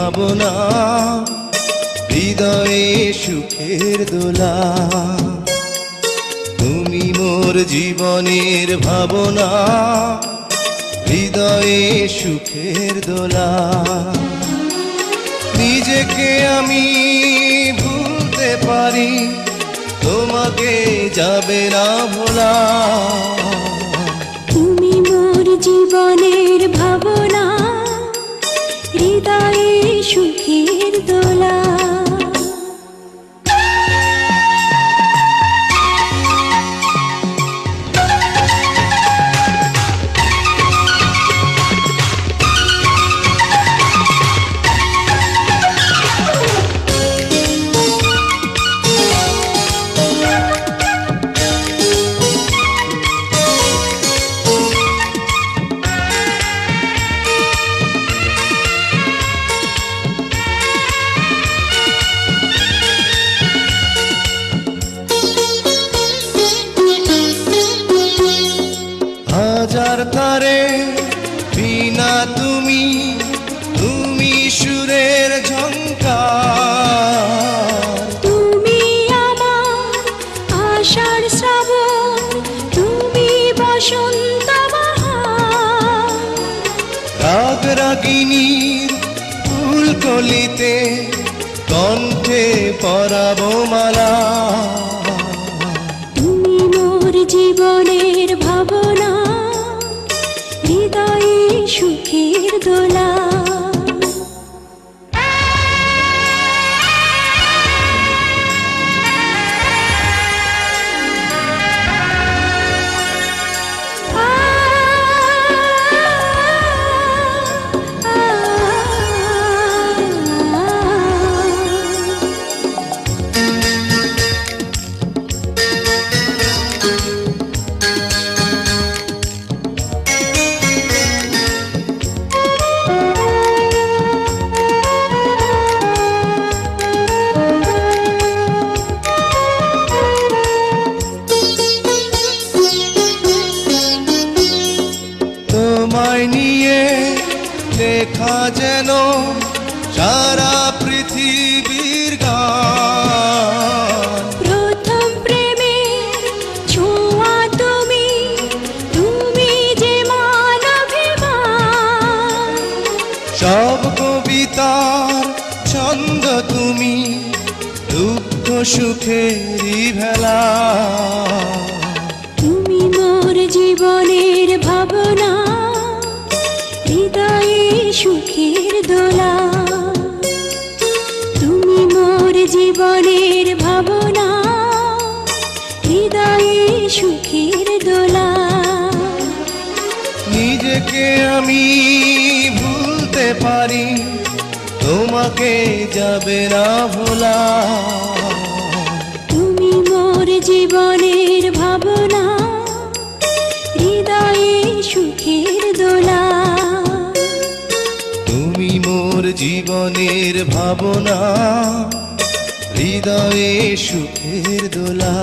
ভাবনা, হৃদয়ে সুখের দোলা। তুমি মোর জীবনের ভাবনা, হৃদয়ে সুখের দোলা। নিজেকে আমি ভুলতে পারি, তোমাকে যাবে না ভোলা। তুমি মোর জীবনের ভাবনা, হৃদয়ে সুখের দোলা। হাজার তারে বিনা তুমি, তুমি সুরের ঝংকার। তুমি আমার আষাঢ় শ্রাবণ, তুমি বসন্ত বাহার। রাগ রাগিনীর ফুলকলিতে কণ্ঠে পরাবো মালা। তুমি মোর জীবনের ভাবনা, হৃদয়ে সুখের দোলা। তোমায় নিয়ে লেখা যেন সারা পৃথিবীর গান। প্রথম প্রেমের ছোঁয়া তুমি, তুমি যে মানবিমান। সব কবিতার ছন্দ তুমি, দুঃখ সুখেরই ভেলা। তুমি মোর জীবনের ভাবনা, হৃদয়ে সুখের দোলা। তুমি মোর জীবনের ভাবনা, হৃদয়ে সুখের দোলা। নিজেকে আমি ভুলতে পারি, তোমাকে যাবে না ভোলা। তুমি মোর জীবনের ভাবনা, হৃদয়ে সুখের দোলা। তুমি মোর জীবনের ভাবনা, হৃদয়ে সুখের দোলা।